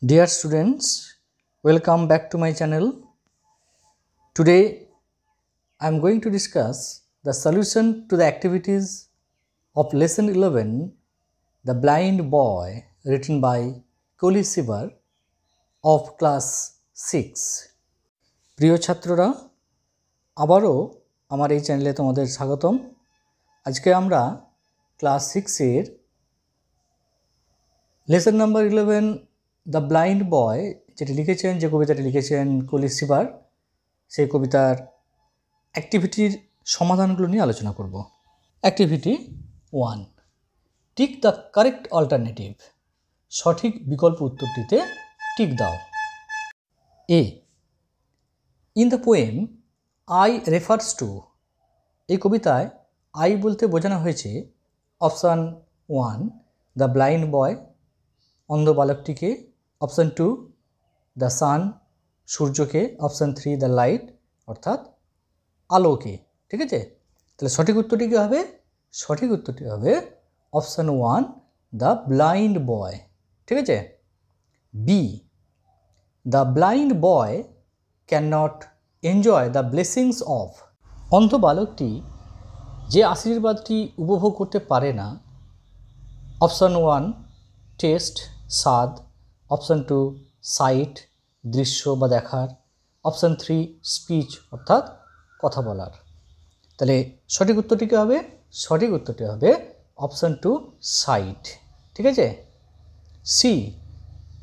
Dear students, welcome back to my channel. Today I am going to discuss the solution to the activities of lesson 11, The Blind Boy, written by Koli Sibar of class 6. প্রিয় ছাত্ররা, আবারও আমার এই চ্যানেলে তোমাদের স্বাগতম। আজকে আমরা ক্লাস 6 এর লেসন নাম্বার 11 দ্য ব্লাইন্ড বয় যেটি লিখেছেন, যে কবিতাটি লিখেছেন কলি সিবার, সেই কবিতার অ্যাক্টিভিটির সমাধানগুলো নিয়ে আলোচনা করব। Activity 1, tick the correct alternative, সঠিক বিকল্প উত্তরটিতে টিক দাও। A, in the poem I refers to, এই কবিতায় আই বলতে বোঝানো হয়েছে অপশান 1 দ্য ব্লাইন্ড বয়, অন্ধ বালকটিকে, অপশান 2 দ্য সান, সূর্যকে, অপশান 3 দ্য লাইট অর্থাৎ আলোকে। ঠিক আছে, তাহলে সঠিক উত্তরটি কী হবে? সঠিক উত্তরটি হবে অপশান 1 দ্য ব্লাইন্ড বয়। ঠিক আছে। B, the blind boy can not enjoy the blessings of, অন্ধ বালকটি যে আশীর্বাদটি উপভোগ করতে পারে না, অপশান 1 টেস্ট স্বাদ, অপশান 2 সাইট দৃশ্য বা দেখার, অপশান 3 স্পিচ অর্থাৎ কথা বলার। তাহলে সঠিক উত্তরটি কী হবে? সঠিক উত্তরটি হবে অপশান 2 সাইট। ঠিক আছে। C,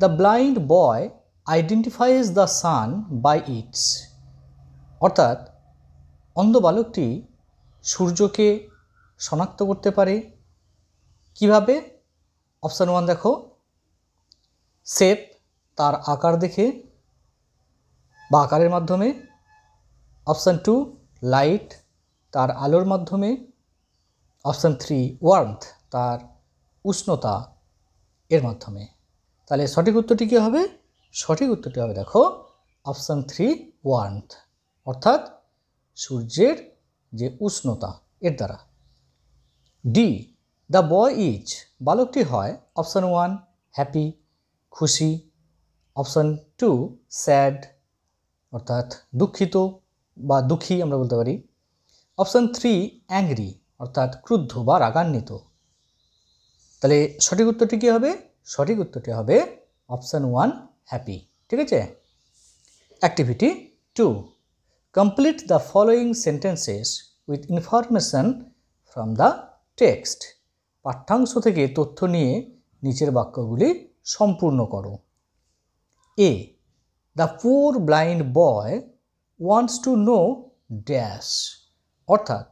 the blind boy identifies the sun by its, অর্থাৎ অন্ধ বালকটি সূর্যকে শনাক্ত করতে পারে কিভাবে? অপশান 1 দেখো, শেপ তার আকার দেখে বা আকারের মাধ্যমে, অপশান 2 লাইট তার আলোর মাধ্যমে, অপশান 3 ওয়ার্মথ তার উষ্ণতা এর মাধ্যমে। তাহলে সঠিক উত্তরটি কী হবে? সঠিক উত্তরটি হবে দেখো অপশান 3 ওয়ার্মথ, অর্থাৎ সূর্যের যে উষ্ণতা এর দ্বারা। ডি, দ্য বয় ইজ, বালকটি হয় অপশান 1 হ্যাপি খুশি, অপশান 2 স্যাড অর্থাৎ দুঃখিত বা দুঃখী আমরা বলতে পারি, অপশান 3 অ্যাংরি অর্থাৎ ক্রুদ্ধ বা রাগান্বিত। তাহলে সঠিক উত্তরটি কী হবে? সঠিক উত্তরটি হবে অপশান 1 হ্যাপি। ঠিক আছে। Activity 2, complete the following sentences with information from the text, পাঠ্যাংশ থেকে তথ্য নিয়ে নিচের বাক্যগুলি সম্পূর্ণ করো। A, the poor blind boy wants to know dash, অর্থাৎ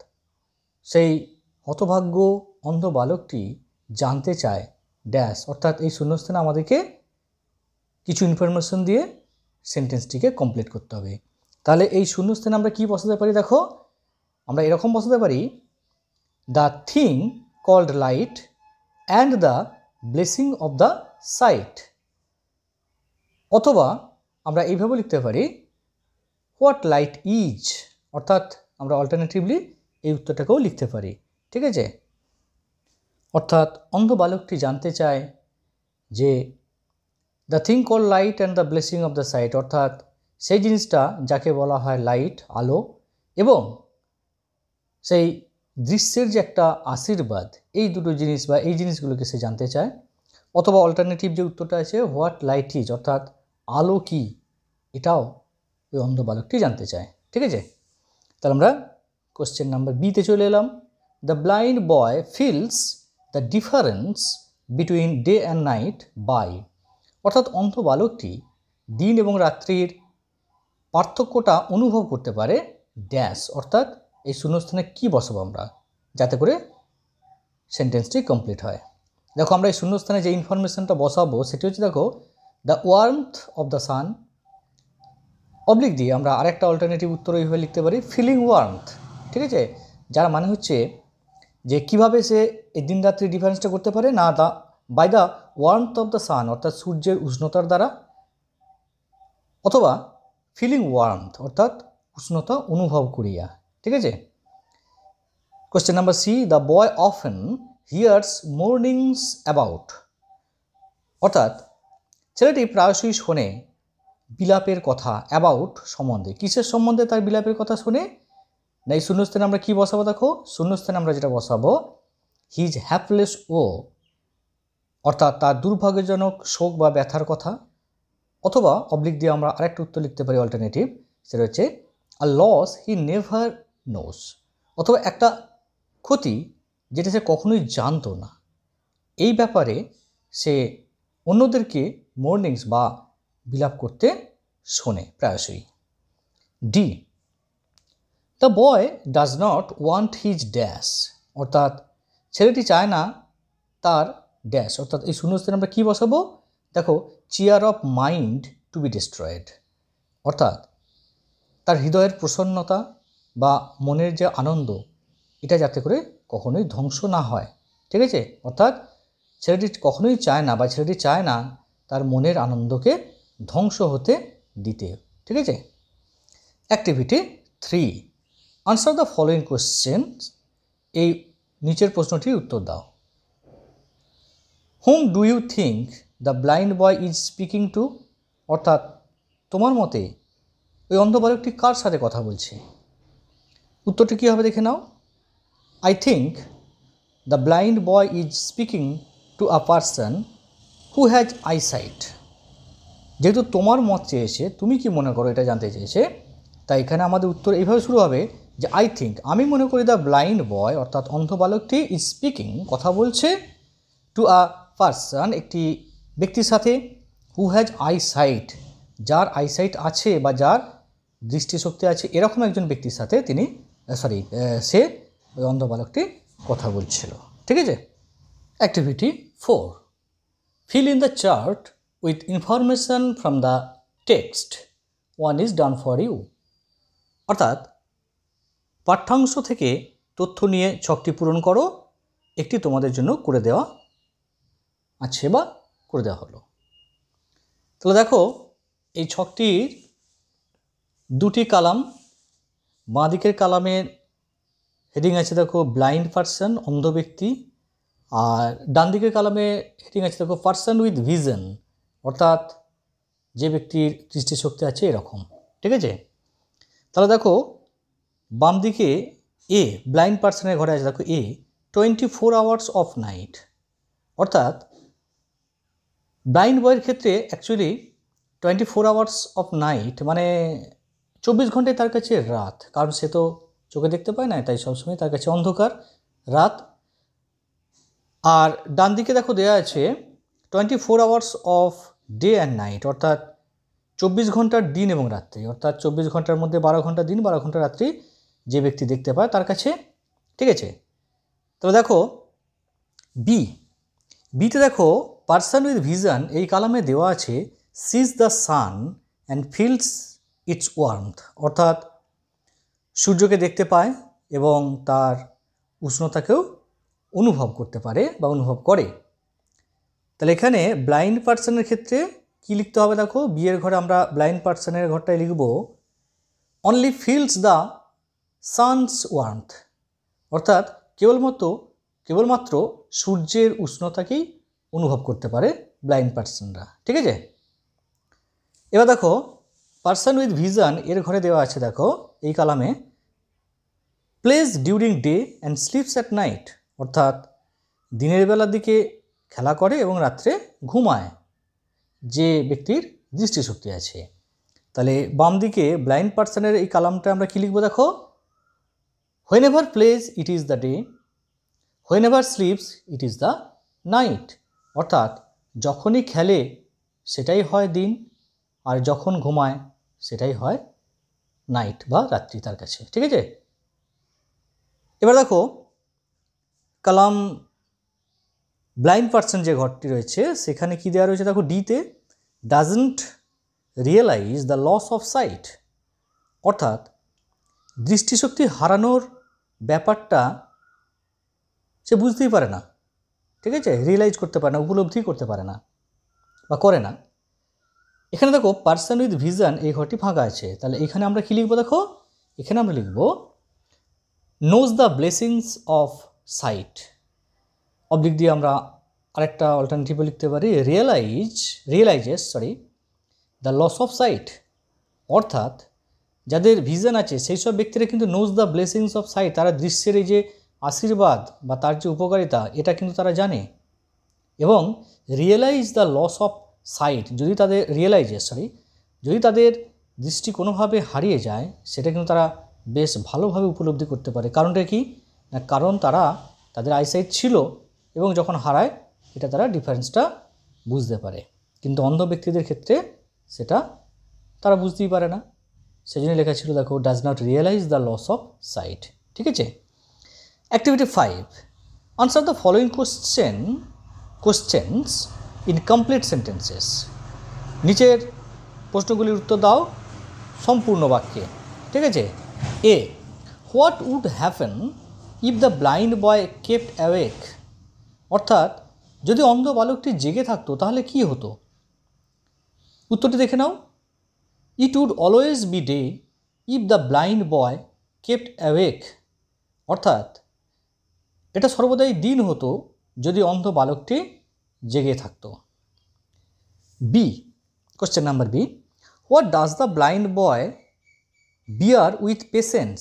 সেই হতভাগ্য অন্ধ বালকটি জানতে চায় ড্যাশ, অর্থাৎ এই শূন্যস্থানে আমাদেরকে কিছু ইনফরমেশন দিয়ে সেন্টেন্সটিকে কমপ্লিট করতে হবে। তাহলে এই শূন্যস্থানে আমরা কি বসাতে পারি? দেখো, আমরা এরকম বসাতে পারি, the thing called light and the blessing of the sight, অথবা আমরা এইভাবে লিখতে পারি, হোয়াট লাইট ইজ, অর্থাৎ আমরা অল্টারনেটিভলি এই উত্তরটাকেও লিখতে পারি। ঠিক আছে। অর্থাৎ অন্ধ বালকটি জানতে চায় যে the thing call light and the blessing of the sight, অর্থাৎ সেই জিনিসটা যাকে বলা হয় লাইট আলো, এবং সেই দৃশ্যের যে একটা আশীর্বাদ, এই দুটো জিনিস বা এই জিনিসগুলোকে সে জানতে চায়। অথবা অল্টারনেটিভ যে উত্তরটা আছে হোয়াট লাইট ইজ, অর্থাৎ আলো কি, এটাও ওই অন্ধ বালকটি জানতে চায়। ঠিক আছে। তাহলে আমরা কোশ্চেন নাম্বার বিতে চলে এলাম। The blind boy feels the difference between day and night bye, অর্থাৎ অন্ধ বালকটি দিন এবং রাত্রির পার্থক্যটা অনুভব করতে পারে ড্যাশ, অর্থাৎ এই শূন্যস্থানে কী বসাবো আমরা যাতে করে সেন্টেন্সটি কমপ্লিট হয়। দেখো, আমরা এই শূন্যস্থানে যে ইনফরমেশনটা বসাবো সেটি হচ্ছে, দেখো, the warmth of the San, oblique দিয়ে আমরা আরেকটা অল্টারনেটিভ উত্তর এইভাবে লিখতে পারি, ফিলিং ওয়ার্মথ। ঠিক আছে, যার মানে হচ্ছে যে কিভাবে সে এই দিন রাত্রির ডিফারেন্সটা করতে পারে, না the by the warmth of the sun অর্থাৎ সূর্যের উষ্ণতার দ্বারা, অথবা ফিলিং ওয়ার্মথ অর্থাৎ উষ্ণতা অনুভব করিয়া। ঠিক আছে। Question number C, the boy often hears mornings about, অর্থাৎ ছেলেটি প্রায়শই শোনে বিলাপের কথা, অ্যাবাউট সম্বন্ধে। কিসের সম্বন্ধে তার বিলাপের কথা শোনে? না এই শূন্যস্থানে আমরা কি বসাবো? দেখো শূন্যস্থানে আমরা যেটা বসাবো হিজ হ্যাপলেস ও, অর্থাৎ তার দুর্ভাগ্যজনক শোক বা ব্যথার কথা। অথবা অবলিক দিয়ে আমরা আরেকটা উত্তর লিখতে পারি অল্টারনেটিভ, সেটা হচ্ছে আ লস হি নেভার নোস, অথবা একটা ক্ষতি যেটা সে কখনোই জানতো না, এই ব্যাপারে সে অন্যদেরকে মর্নিংস বা বিলাপ করতে শোনে প্রায়শই। D, the boy does not want his dash, অর্থাৎ ছেলেটি চায় না তার ড্যাশ, অর্থাৎ এই শূন্যস্থানে আমরা কী বসাবো? দেখো cheer of mind to be destroyed, অর্থাৎ তার হৃদয়ের প্রসন্নতা বা মনের যে আনন্দ এটা যাতে করে কখনোই ধ্বংস না হয়। ঠিক আছে, অর্থাৎ ছেলেটি কখনোই চায় না বা ছেলেটি চায় না তার মনের আনন্দকে ধ্বংস হতে দিতে। ঠিক আছে। Activity 3, answer the following question, এই নিচের প্রশ্নটির উত্তর দাও। Hmm do you think the blind boy is speaking to, অর্থাৎ তোমার মতে ওই অন্ধ বালকটি কার সাথে কথা বলছে? উত্তরটি কী হবে দেখে নাও। I think the blind boy is speaking to a person who has eyesight. যেহেতু তোমার মত চেয়েছে, তুমি কি মনে করো এটা জানতে চেয়েছে, তাই এখানে আমাদের উত্তর এইভাবে শুরু হবে যে আই থিঙ্ক, আমি মনে করি দ্য ব্লাইন্ড বয় অর্থাৎ অন্ধ বালকটি ইজ স্পিকিং কথা বলছে টু আ পারসন একটি ব্যক্তির সাথে, হু হ্যাজ আইসাইট যার আইসাইট আছে বা যার দৃষ্টিশক্তি আছে, এরকম একজন ব্যক্তির সাথে তিনি সে ওই অন্ধ বালকটি কথা বলছিল। ঠিক আছে। Activity 4, fill in the chart with information from the text, one is done for you, অর্থাৎ পাঠ্যাংশ থেকে তথ্য নিয়ে ছকটি পূরণ করো, একটি তোমাদের জন্য করে দেওয়া আছে বা করে দেওয়া হলো। তাহলে দেখো এই ছকটির দুটি কালাম, বাঁ দিকের কালামের হেডিং আছে দেখো ব্লাইন্ড পারসন অন্ধ ব্যক্তি, আর ডান দিকের কালামে হেডিং আছে দেখো পারসন উইথ ভিশন, অর্থাৎ যে ব্যক্তির দৃষ্টিশক্তি আছে এরকম। ঠিক আছে। তাহলে দেখো বাম দিকে এ ব্লাইন্ড পারসনের ঘরে আছে দেখো এ 24 আওয়ার্স অফ নাইট, অর্থাৎ ব্লাইন্ড বয়ের ক্ষেত্রে অ্যাকচুয়ালি 24 আওয়ার্স অফ নাইট মানে 24 ঘন্টায় তার কাছে রাত, কারণ সে তো চোখে দেখতে পায় না, তাই সবসময় তার কাছে অন্ধকার রাত। আর ডান দিকে দেখো দেওয়া আছে 24 hours off day and night, অর্থাৎ 24 ঘন্টার দিন এবং রাত্রি, অর্থাৎ 24 ঘন্টার মধ্যে 12 ঘন্টা দিন 12 ঘন্টা রাত্রি যে ব্যক্তি দেখতে পায় তার কাছে। ঠিক আছে। তবে দেখো বিতে দেখো পারসন উইথ ভিশন এই কালামে দেওয়া আছে sees the sun and feels its warmth, অর্থাৎ সূর্যকে দেখতে পায় এবং তার উষ্ণতাকেও অনুভব করতে পারে বা অনুভব করে। তাহলে এখানে ব্লাইন্ড পারসনের ক্ষেত্রে কি লিখতে হবে দেখো, বিয়ের ঘরে আমরা ব্লাইন্ড পারসনের ঘরটায় লিখব only feels the sun's warmth, অর্থাৎ কেবলমাত্র সূর্যের উষ্ণতাকেই অনুভব করতে পারে ব্লাইন্ড পারসনরা। ঠিক আছে। এবার দেখো পারসন উইথ ভিশন এর ঘরে দেওয়া আছে দেখো এই কালামে plays during day and sleeps at night, অর্থাৎ দিনের বেলার দিকে খেলা করে এবং রাত্রে ঘুমায় যে ব্যক্তির দৃষ্টিশক্তি আছে। তাহলে বাম দিকে ব্লাইন্ড পারসনের এই কালামটা আমরা কী লিখব দেখো, whenever plays it is the day, whenever sleeps it is the night, অর্থাৎ যখনই খেলে সেটাই হয় দিন, আর যখন ঘুমায় সেটাই হয় নাইট বা রাত্রি তার কাছে। ঠিক আছে। এবার দেখো কালাম ব্লাইন্ড পারসন যে ঘরটি রয়েছে সেখানে কি দেওয়া রয়েছে দেখো ডিতে doesn't realize the loss of sight, অর্থাৎ দৃষ্টিশক্তি হারানোর ব্যাপারটা সে বুঝতেই পারে না। ঠিক আছে, রিয়েলাইজ করতে পারে না, উপলব্ধি করতে পারে না বা করে না। এখানে দেখো পারসন উইথ ভিশন এই ঘরটি ফাঁকা আছে, তাহলে এখানে আমরা কী লিখবো দেখো, এখানে আমরা লিখব knows the blessings of sight, oblique দিয়ে আমরা আরেকটা অল্টারনেটিভ লিখতে পারি realises the loss of sight, অর্থাৎ যাদের ভিশন আছে সেই সব ব্যক্তিরা কিন্তু knows the blessings of sight, তারা দৃশ্যের এই যে আশীর্বাদ বা তার যে উপকারিতা এটা কিন্তু তারা জানে। এবং realize the loss of sight, যদি তাদের দৃষ্টি কোনোভাবে হারিয়ে যায় সেটা কিন্তু তারা বেশ ভালোভাবে উপলব্ধি করতে পারে। কারণটা কি না, কারণ তারা তাদের আইসাইট ছিল এবং যখন হারায় এটা তারা ডিফারেন্সটা বুঝতে পারে, কিন্তু অন্ধ ব্যক্তিদের ক্ষেত্রে সেটা তারা বুঝতেই পারে না। সেজন্য লেখা ছিল দেখো, does not realise the loss of sight. ঠিক আছে। Activity 5, answer the following questions in complete sentences. নিচের প্রশ্নগুলির উত্তর দাও সম্পূর্ণ বাক্যে। ঠিক আছে। A, what would happen if the blind boy kept awake, অর্থাৎ যদি অন্ধ বালকটি জেগে থাকতো তাহলে কি হতো? উত্তরটি দেখে নাও। It would always be day if the blind boy kept awake, অর্থাৎ এটা সর্বদাই দিন হতো যদি অন্ধ বালকটি জেগে থাকতো। B, question number B, what does the blind boy bear with patience,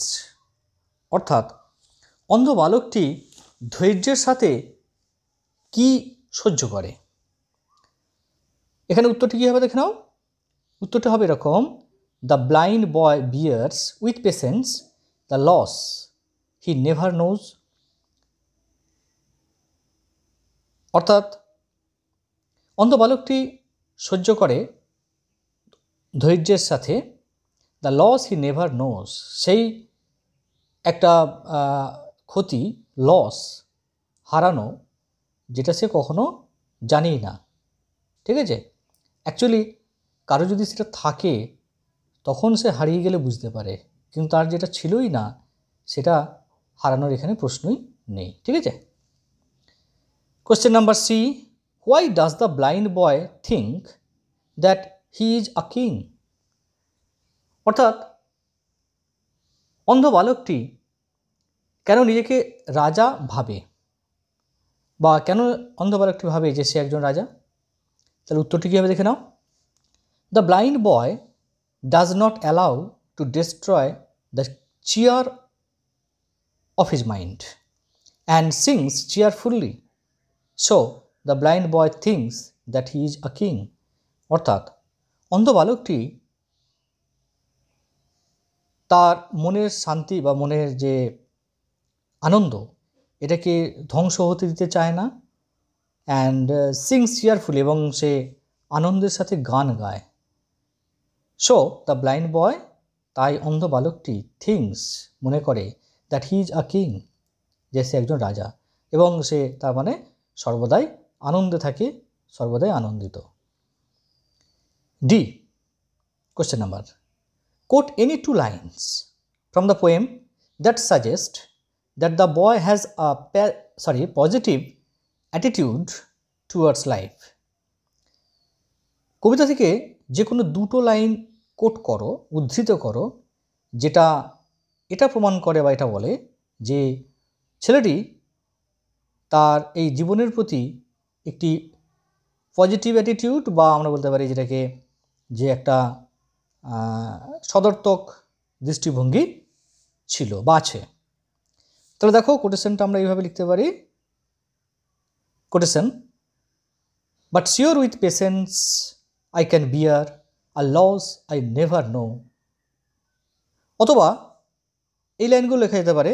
অর্থাৎ অন্ধ বালকটি ধৈর্যের সাথে কি সহ্য করে? এখানে উত্তরটি কী হবে দেখে নাও। উত্তরটি হবে এরকম, the blind boy bears with patience the loss he never knows, অর্থাৎ অন্ধ বালকটি সহ্য করে ধৈর্যের সাথে the loss he never knows, সেই একটা ক্ষতি, লস, হারানো, যেটা সে কখনো জানেই না। ঠিক আছে। অ্যাকচুয়ালি কারো যদি সেটা থাকে তখন সে হারিয়ে গেলে বুঝতে পারে, কিন্তু তার যেটা ছিলই না সেটা হারানোর এখানে প্রশ্নই নেই। ঠিক আছে। Question number C, why does the blind boy think that he is a king, অর্থাৎ অন্ধ বালকটি কেন নিজেকে রাজা ভাবে, বা কেন অন্ধ বালকটি ভাবে যে সে একজন রাজা? তাহলে উত্তরটি কী হবে দেখে নাও। The blind boy does not allow to destroy the cheer of his mind and sings cheerfully, so the blind boy thinks that he is a king, অর্থাৎ অন্ধ বালকটি তার মনের শান্তি বা মনের যে আনন্দ এটাকে ধ্বংস হতে দিতে চায় না, অ্যান্ড সিংস চিয়ারফুলি, এবং সে আনন্দের সাথে গান গায়। সো দ্য ব্লাইন্ড বয়, তাই অন্ধ বালকটি থিংস, মনে করে, that he is a king, যে সে একজন রাজা, এবং সে তার মানে সর্বদাই আনন্দে থাকে, সর্বদাই আনন্দিত। D, question number, quote any 2 lines from the poem that suggest that the boy has a positive attitude towards life. কবিতা থেকে যে কোনো 2টো লাইন কোট করো, উদ্ধৃত করো, যেটা এটা প্রমাণ করে বা এটা বলে যে ছেলেটি তার এই জীবনের প্রতি একটি পজিটিভ অ্যাটিটিউড, বা আমরা বলতে পারি যেটাকে যে একটা সদর্থক দৃষ্টিভঙ্গি ছিল বা আছে। তাহলে দেখো কোটেশনটা আমরা এইভাবে লিখতে পারি। Quotation, but sure with patience I can bear a loss I never know, অথবা এই লাইনগুলো লেখা যেতে পারে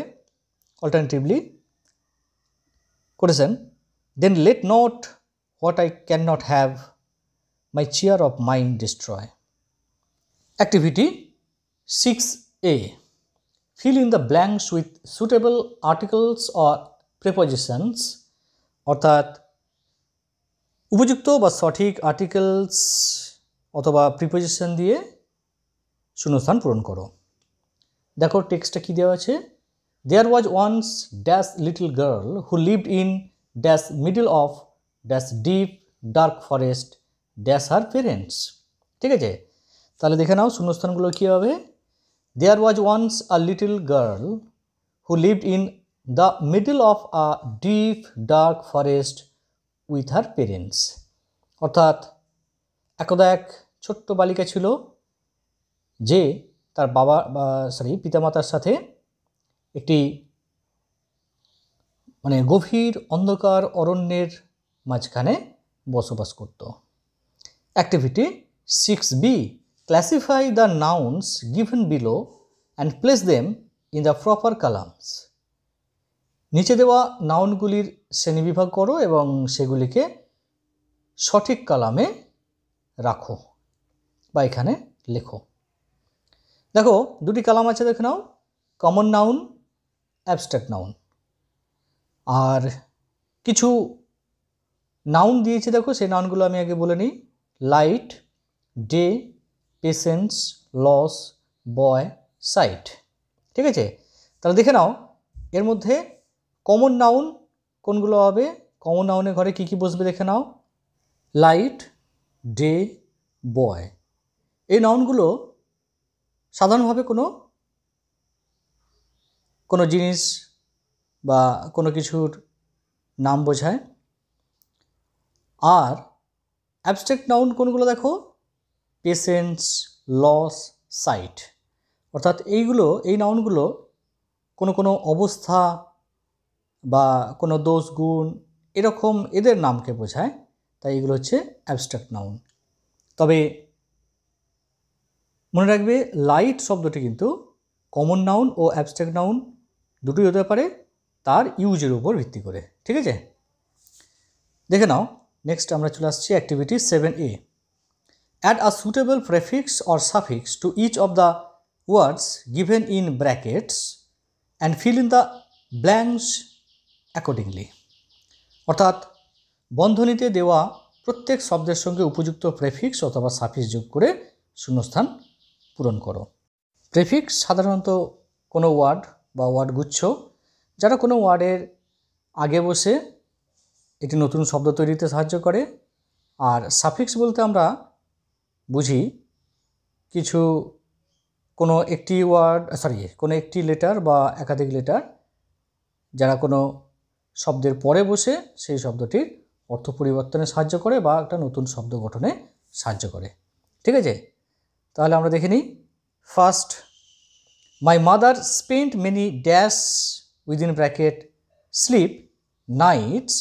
alternatively. Quotation, then let not what I can not have my cheer of mind destroy. Activity 6A, fill in the blanks with suitable articles or prepositions, অর্থাৎ উপযুক্ত বা সঠিক আর্টিকেলস অথবা প্রিপোজিশন দিয়ে শূন্যস্থান পূরণ করো। দেখো টেক্সটটা কী দেওয়া আছে। There was once dash little girl who lived in dash middle of dash deep dark forest dash her parents. ঠিক আছে। তাহলে দেখে নাও শূন্যস্থানগুলো কী হবে। There was once a little girl who lived in the middle of a deep dark forest with her parents. অর্থাৎ একদা এক ছোট্ট বালিকা ছিল যে তার পিতামাতার সাথে একটি গভীর অন্ধকার অরণ্যের মাঝখানে বসবাস করত। Activity 6B, classify the nouns given below and place them in the proper columns. নিচে দেওয়া নাউনগুলির শ্রেণীবিভাগ করো এবং সেগুলিকে সঠিক কলামে রাখো বা এখানে লেখো। দেখো দুটি কলাম আছে, দেখে নাও, কমন নাউন, অ্যাবস্ট্রাক্ট নাউন। আর কিছু নাউন দিয়েছে, দেখো সেই নাউনগুলো আমি আগে বলে নিই। লাইট, ডে, পেশেন্স, লস, বয়, সাইট। ঠিক আছে, তাহলে দেখে নাও এর মধ্যে কমন নাউন কোনগুলো হবে। কমন নাউনের ঘরে কি কি বসবে দেখে নাও। লাইট, ডে, বয়। এই নাউনগুলো সাধারণভাবে কোনো জিনিস বা কোনো কিছুর নাম বোঝায়। আর অ্যাবস্ট্রাক্ট নাউন কোনগুলো দেখো, পেশেন্স, লস, সাইট। অর্থাৎ এই নাউনগুলো কোনো অবস্থা বা কোনো দোষ গুণ এরকম এদের নামকে বোঝায়, তাই এগুলো হচ্ছে অ্যাবস্ট্রাক্ট নাউন। তবে মনে রাখবে লাইট শব্দটি কিন্তু কমন নাউন ও অ্যাবস্ট্রাক্ট নাউন দুটোই হতে পারে, তার ইউজের উপর ভিত্তি করে। ঠিক আছে, দেখে নাও নেক্সট আমরা চলে আসছি activity 7A। Add a suitable prefix or suffix to each of the words given in brackets and fill in the blanks accordingly. অর্থাৎ বন্ধনীতে দেওয়া প্রত্যেক শব্দের সঙ্গে উপযুক্ত প্রেফিক্স অথবা সাফিক্স যোগ করে শূন্যস্থান পূরণ করো। প্রেফিক্স সাধারণত কোনো ওয়ার্ড বা ওয়ার্ড গুচ্ছ যারা কোনো ওয়ার্ডের আগে বসে একটি নতুন শব্দ তৈরিতে সাহায্য করে। আর সাফিক্স বলতে আমরা বুঝি কোনো একটি লেটার বা একাধিক লেটার যারা কোনো শব্দের পরে বসে সেই শব্দটির অর্থ পরিবর্তনে সাহায্য করে বা একটা নতুন শব্দ গঠনে সাহায্য করে। ঠিক আছে, তাহলে আমরা দেখে নিই। First, my mother spent many dash within bracket sleep nights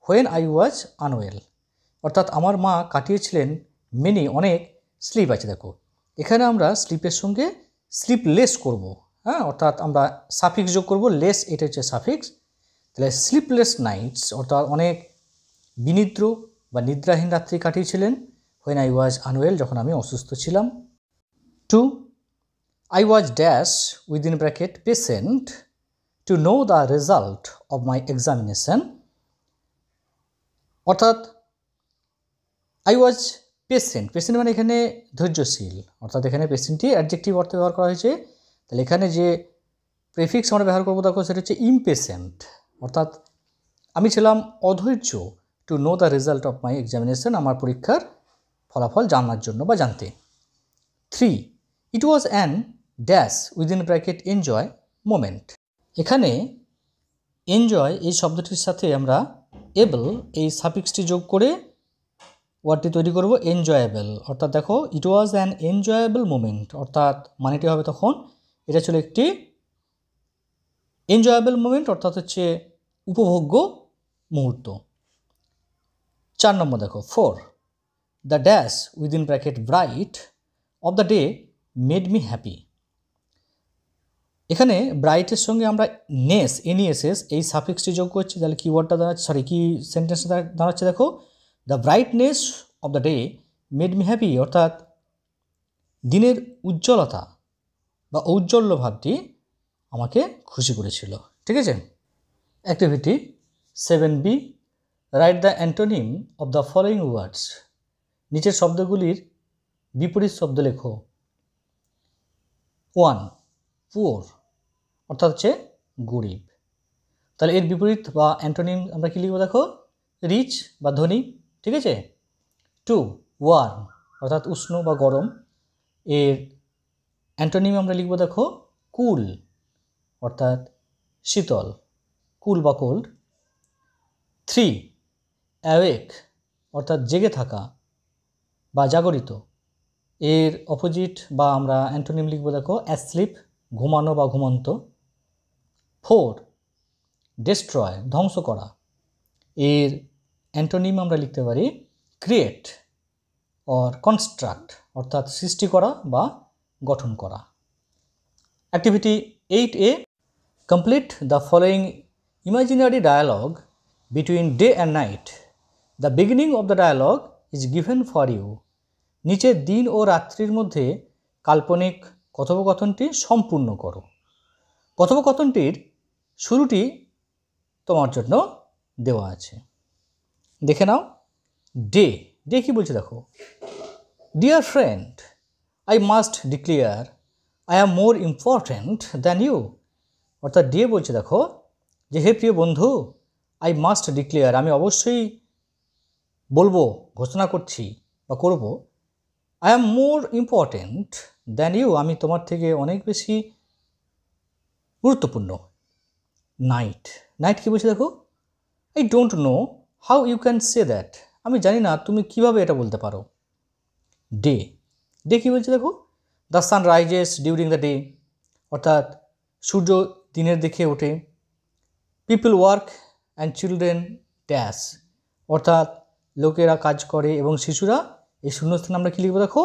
when I was unwell. অর্থাৎ আমার মা কাটিয়েছিলেন মেনি অনেক, স্লিপ আছে দেখো, এখানে আমরা স্লিপের সঙ্গে স্লিপলেস করব। হ্যাঁ, অর্থাৎ আমরা সাফিক্স যোগ করব, লেস এটা হচ্ছে সাফিক্স। তাহলে স্লিপলেস নাইটস অর্থাৎ অনেক বিনিদ্র বা নিদ্রাহীন রাত্রি কাটিয়েছিলেন হোয়েন আই ওয়াজ আনওয়েল, যখন আমি অসুস্থ ছিলাম। 2, I was dash within bracket patient to know the result of my examination. অর্থাৎ I was patient, patient মানে এখানে ধৈর্যশীল, অর্থাৎ এখানে পেশেন্টটি অ্যাডজেক্টিভ অর্থে ব্যবহার করা হয়েছে। তাহলে এখানে যে প্রেফিক্স আমরা ব্যবহার করবো দেখো সেটা হচ্ছে ইমপেশেন্ট, অর্থাৎ আমি ছিলাম অধৈর্য। To know the result of my examination, আমার পরীক্ষার ফলাফল জানার জন্য বা জানতে। 3, it was an dash within bracket enjoy moment. এখানে এনজয় এই শব্দটির সাথে আমরা এবল এই সাফিক্সটি যোগ করে ওয়ার্ডটি তৈরি করব এনজয়েবল। অর্থাৎ দেখো ইট ওয়াজ অ্যান এনজয়েবল মোমেন্ট, অর্থাৎ মানেটি হবে তখন এটা ছিল একটি এনজয়েবল মোমেন্ট, অর্থাৎ হচ্ছে উপভোগ্য মুহূর্ত। 4 নম্বর দেখো 4, the dash within bracket bright of the day made me happy. এখানে ব্রাইটের সঙ্গে আমরা নেস NESS এই সাফিক্সটি যোগ করছি। তাহলে কি ওয়ার্ডটা দাঁড়াচ্ছে, কি সেন্টেন্সটা দাঁড়াচ্ছে দেখো, the brightness of the day made me happy, অর্থাৎ দিনের উজ্জ্বলতা বা ঔজ্জ্বল্য ভাবটি আমাকে খুশি করেছিল। ঠিক আছে, activity 7B, write the antonym of the following words. নিচের শব্দগুলির বিপরীত শব্দ লেখো। 1, পুয়ার, অর্থাৎ হচ্ছে গরিব। তাহলে এর বিপরীত বা অ্যান্টোনিম আমরা কী লিখব দেখো, রিচ বা ধনী। ঠিক আছে। 2, ওয়ার্ম, অর্থাৎ উষ্ণ বা গরম। এর অ্যান্টোনিম আমরা লিখব দেখো কুল, অর্থাৎ শীতল, কুল বা কোল্ড। 3, অ্যাওয়েক অর্থাৎ জেগে থাকা বা জাগরিত, এর অপোজিট বা আমরা অ্যান্টোনিম লিখব দেখো অ্যাসলিপ, ঘুমানো বা ঘুমন্ত। 4 ডেস্ট্রয়, ধ্বংস করা, এর অ্যান্টোনিম আমরা লিখতে পারি ক্রিয়েট অর কনস্ট্রাক্ট অর্থাৎ সৃষ্টি করা বা গঠন করা। Activity 8A, complete the following imaginary dialogue between day and night. The beginning of the dialogue is given for you. নিচে দিন ও রাত্রির মধ্যে কাল্পনিক কথোপকথনটি সম্পূর্ণ করো। কথোপকথনটির শুরুটি তোমার জন্য দেওয়া আছে, দেখে নাও। ডে, ডে কি বলছে দেখো, dear friend, I must declare I am more important than you. অর্থাৎ ডে বলছে দেখো যে হে প্রিয় বন্ধু, আই মাস্ট ডিক্লেয়ার, আমি অবশ্যই বলবো, ঘোষণা করছি বা করব, I am more important than you, আমি তোমার থেকে অনেক বেশি গুরুত্বপূর্ণ। নাইট, নাইট কী বলছে দেখো, I don't know how you can say that, আমি জানি না তুমি কিভাবে এটা বলতে পারো। ডে, ডে কী বলছে দেখো, the sun rises during the day, অর্থাৎ সূর্য দিনের দিকে ওঠে। People work and children dash, অর্থাৎ লোকেরা কাজ করে এবং শিশুরা, এই শূন্যস্থানে আমরা কী লিখবো দেখো,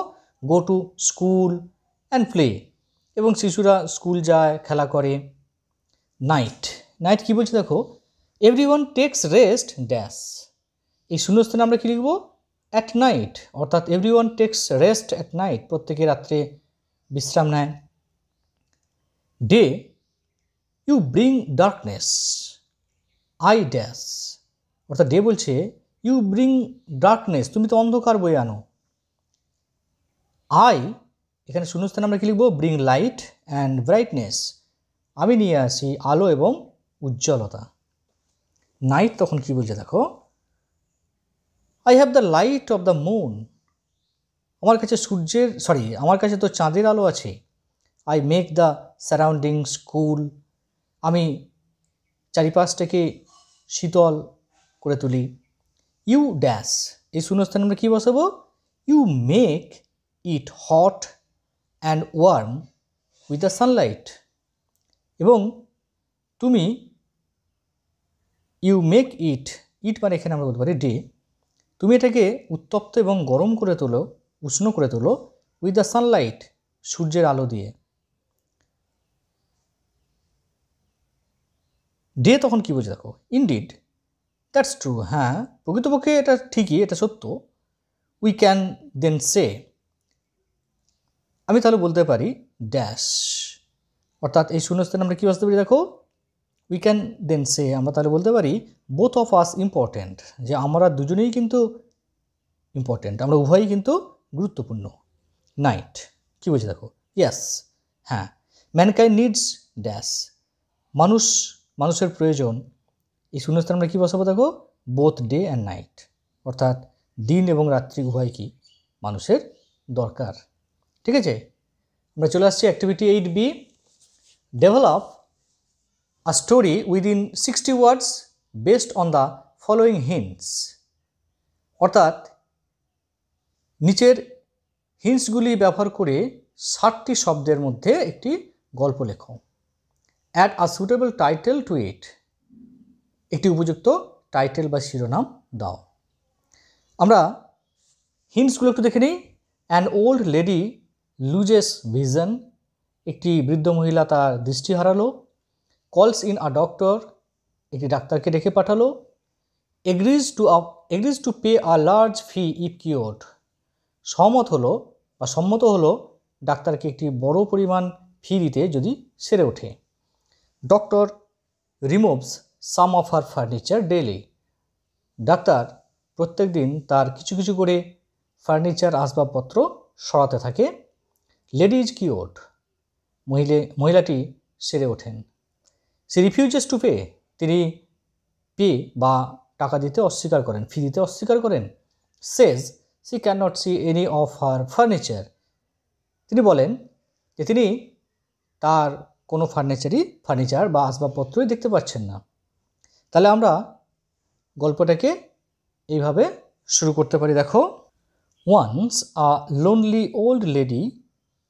go to school and play, এবং শিশুরা স্কুল যায়, খেলা করে। নাইট, নাইট কী বলছে দেখো, এভরিওয়ান টেক্স রেস্ট ড্যাশ, এই শূন্যস্থানে আমরা কী লিখব, অ্যাট নাইট, অর্থাৎ everyone takes rest at night, প্রত্যেকে রাত্রে বিশ্রাম নেয়। Day, you bring darkness I dash, অর্থাৎ ডে বলছে ইউ ব্রিং ডার্কনেস, তুমি তো অন্ধকার বয়ে আনো। আই, এখানে শূন্যস্থানে আমরা কী লিখব, ব্রিং লাইট অ্যান্ড ব্রাইটনেস, আমি নিয়ে আসি আলো এবং উজ্জ্বলতা। নাইট তখন কী বলছে দেখো, I have the light off the moon, আমার কাছে আমার কাছে তো চাঁদের আলো আছে। আই মেক দ্য সারাউন্ডিংস কুল, আমি চারিপাশটাকে শীতল করে তুলি। ইউ ড্যাশ, এই শূন্যস্থানে আমরা কী বসাবো, you make it hot and warm with the sunlight, এবং তুমি ইউ মেক ইট, ইট মানে এখানে আমরা বলতে পারি ডে, তুমি এটাকে উত্তপ্ত এবং গরম করে তোলো, উষ্ণ করে তোলো, উইথ দ্য সানলাইট, সূর্যের আলো দিয়ে। ডে তখন কী বলছে দেখো, ইনডিড দ্যাটস ট্রু, হ্যাঁ প্রকৃতপক্ষে এটা ঠিকই, এটা সত্য। উই ক্যান দেন সে, আমি তাহলে বলতে পারি ড্যাশ, অর্থাৎ এই শূন্যস্থানে আমরা কী বসতে পারি দেখো, উই ক্যান দেন সে, আমরা তাহলে বলতে পারি বোথ অফ আস ইম্পর্ট্যান্ট, যে আমরা দুজনেই কিন্তু ইম্পর্ট্যান্ট, আমরা উভয়ই কিন্তু গুরুত্বপূর্ণ। নাইট কী বলছে দেখো, ইয়েস, হ্যাঁ, ম্যানকাইন্ড নিডস ড্যাশ, মানুষের প্রয়োজন, এই শূন্যস্থানে আমরা কী বসাবো দেখো, বোথ ডে অ্যান্ড নাইট, অর্থাৎ দিন এবং রাত্রি উভয় কি মানুষের দরকার। ঠিক আছে, আমরা চলে আসছি activity 8B, develop a story within 60 words based on the following hints, অর্থাৎ নিচের হিন্টসগুলি ব্যবহার করে 60টি শব্দের মধ্যে একটি গল্প লেখো। Add a suitable title to it, একটি উপযুক্ত টাইটেল বা শিরোনাম দাও। আমরা হিন্টসগুলো একটু দেখে নিই। An old lady loses vision, একটি বৃদ্ধ মহিলা তার দৃষ্টি হারালো। কলস ইন আ ডক্টর, একটি ডাক্তারকে ডেকে পাঠালো। Agrees to pay a large fee if cured, সম্মত হলো ডাক্তারকে একটি বড় পরিমাণ ফি দিতে যদি সেরে ওঠে। Doctor removes some of her furniture daily, doctor প্রত্যেক দিন তার কিছু কিছু করে ফার্নিচার আসবাবপত্র সরাতে থাকে। লেডি ইজ কিওর্ড, মহিলাটি সেরে ওঠেন। সি রিফিউজেস টু পে, তিনি পে বা টাকা দিতে অস্বীকার করেন, ফি দিতে অস্বীকার করেন। Says she can not see any of her furniture, তিনি বলেন যে তিনি তার কোনো ফার্নিচার বা আসবাবপত্রই দেখতে পাচ্ছেন না। তাহলে আমরা গল্পটাকে এইভাবে শুরু করতে পারি। দেখো, once a lonely old lady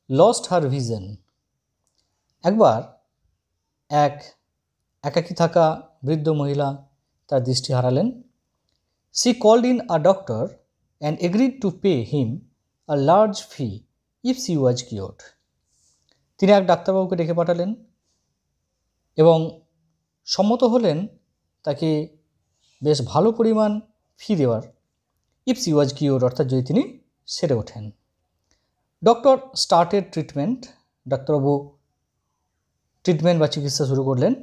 lost her vision. একবার এক একাকী থাকা বৃদ্ধ মহিলা তার দৃষ্টি হারালেন। She called in a doctor and agreed to pay him a large fee if she was cured. তিনি এক ডাক্তারবাবুকে ডেকে পাঠালেন এবং সম্মত হলেন তাকে বেশ ভালো পরিমাণ ফি দেওয়ার, ইফ সি ওয়াজ কিওর্ড অর্থাৎ যদি তিনি সেরে ওঠেন। Doctor started treatment. ডাক্তারবাবু ট্রিটমেন্ট বা চিকিৎসা শুরু করলেন।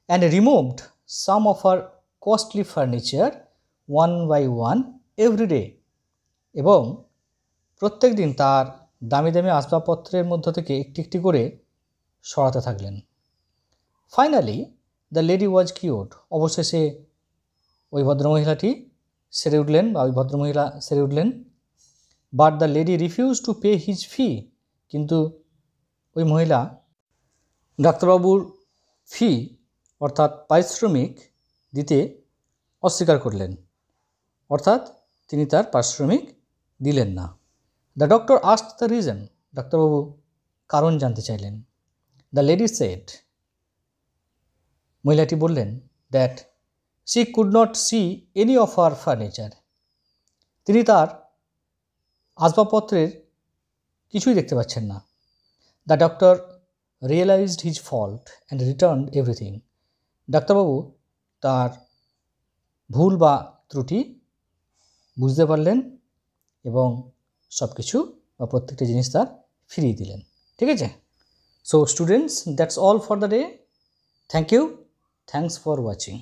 And removed some of her costly furniture one by one every day. এবং প্রত্যেক দিন তার দামি দামি আসবাবপত্রের মধ্য থেকে একটি একটি করে সরাতে থাকলেন। Finally the lady was cured. অবশেষে ওই ভদ্রমহিলাটি সেরে উঠলেন বা ওই ভদ্রমহিলা সেরে উঠলেন। But the lady refuse to pay his fee. কিন্তু ওই মহিলা ডাক্তারবাবুর ফি অর্থাৎ পারিশ্রমিক দিতে অস্বীকার করলেন, অর্থাৎ তিনি তার পারিশ্রমিক দিলেন না। The doctor asked the reason. ডাক্তারবাবু কারণ জানতে চাইলেন। The lady said. মহিলাটি বললেন that she could not see any of her furniture. তিনি তার আসবাবপত্রের কিছুই দেখতে পাচ্ছেন না। The doctor realized his fault and returned everything. ডাক্তারবাবু তার ভুল বা ত্রুটি বুঝতে পারলেন এবং সব কিছু বা প্রত্যেকটা জিনিস তার ফিরিয়ে দিলেন। ঠিক আছে? So students, that's all for the day. Thank you. Thanks for watching.